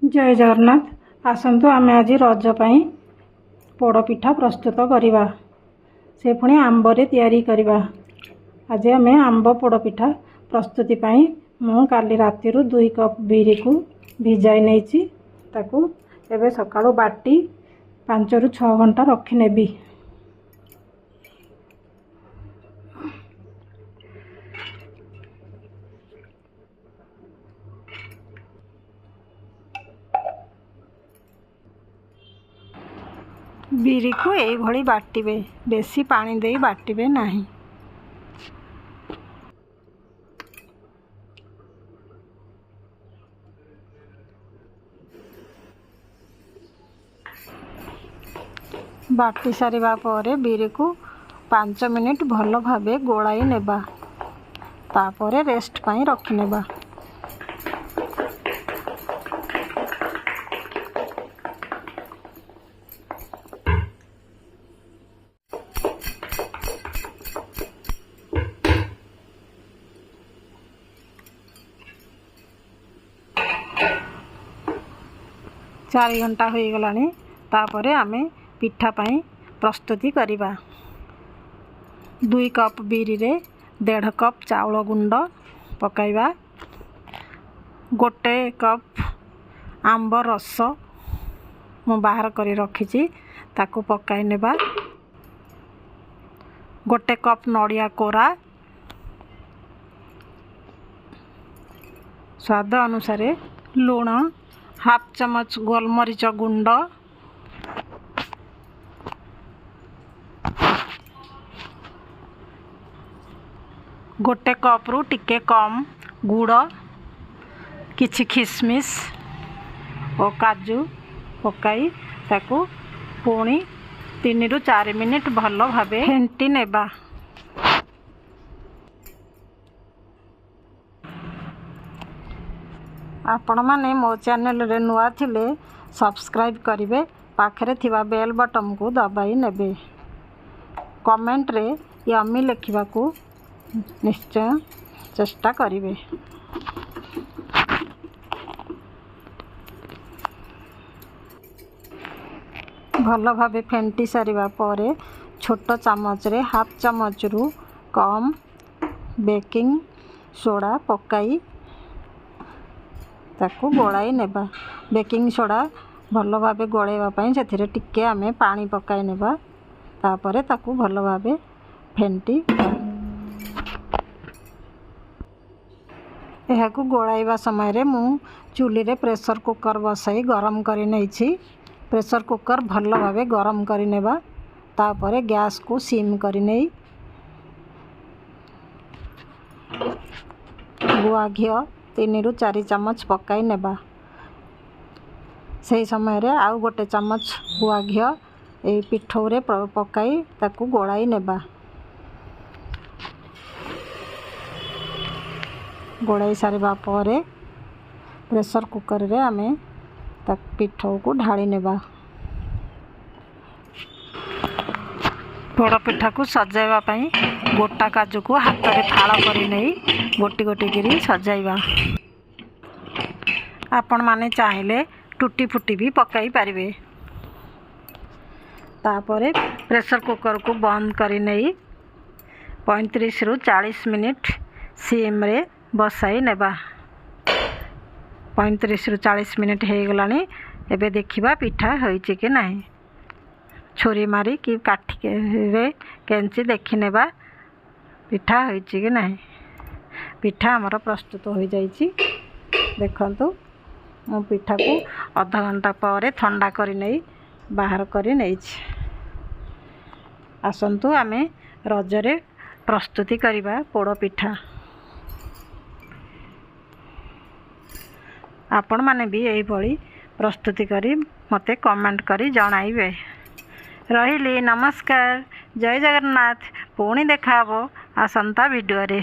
जय जगन्नाथ। आसतु आम आज रज पाई पोड़पिठा प्रस्तुत करवा। से पुणी आंबरे तैयारी करवा। आज आम आंब पोड़पिठा प्रस्तुति पाई मु काली राति 2 कप बिरी को भिजाई नहीं ताकू एबे सकाळु बाटी 5 ରୁ 6 घंटा रखी नेबी। बिरी को यही भली बाटिबे, बेसी पानी दे बाटिबे नहीं। बाटी सारिबा परे बिरी को 5 मिनिट भल भाबे गोलाई नेबा, तापरे रेस्ट पाई रखी नेबा। चार घंटा हो गलानी। तापरे आमे पिठा पाई प्रस्तुति करिबा। 2 कप बिरी रे 1.5 कप चाउल गुंड पकाइबा। 1 कप आंब रस मु बाहर करी रखिची ताकू पकाई नेबा। 1 कप नड़िया कोरा, स्वाद अनुसार लूण, 1/2 चमच गोलमरीच गुंड, 1 कप रु टिके कम गुड़, किछि खिसमिस और काजू पकाई ताकू पुणी 3 ରୁ 4 मिनिट भल भाबे फेंटी नेबा। आपण माने मो चैनल रे नुआ थिले सब्सक्राइब करिवे, पाखरे थिबा बेल बटन को दबाई नेबे। कमेंट रे यम्मी लिखिबा को निश्चय चेष्टा करिवे। भल भाबे फेंटी सारिबा परे छोट चामच रे 1/2 चमच रु कम बेकिंग सोडा पकाई ताकू गोलाई नेबा। बेकिंग सोडा भल भाबे गोलेवा पई सेथिरे टिके आमे पानी पकाई नेबा। तापरे ताकू भल भाबे फेंटी एहाकू गोलाइबा समय रे मु चूली रे प्रेशर कुकर बसाई गरम करी नैछि। प्रेशर कुकर भल भाबे गरम करी नेबा। तापरे गैस को सिम करी नै गुआ घियो 3 ରୁ 4 चमच पकाई नेबा। सही समय रे आउ 1 चमच गुआ घियो ए पिठौ रे पकाई ताकू गोलाई नेबा। गोलाई सारिबा परे प्रेशर कुकर रे आमे ता पिठौ को ढाली नेबा। पोड़ पिठा को सजाइबा पई गोटा काजू को हाथ रे फाळ करी नै गोटी गोटी गिरी सजाइबा। आपण माने चाहिले टूटी फुटी भी पकाई पारिबे। तापरे प्रेशर कुकर को बंद करी नै 35 ରୁ 40 मिनिट सिम रे बसाई नेबा। 35 ରୁ 40 मिनिट हो गलानी। एबे देखिबा पिठा होईची कि नाही। छुरी मारी कि काठी रे केंची देखि नेबा पिठा होईची कि नाही। पिठा हमर प्रस्तुत हो जाइची। देखंतु मो पिठा को आधा घंटा परे ठंडा करी नै बाहर करी नैछि। आसंतु आमे रजरे प्रस्तुति करिबा पोड़ पिठा। आपण माने भी एही भली प्रस्तुति करी मते कमेंट करी जणाइबे। रहिली नमस्कार। जय जगन्नाथ। पुणी देखाबो आसंता वीडियो रे।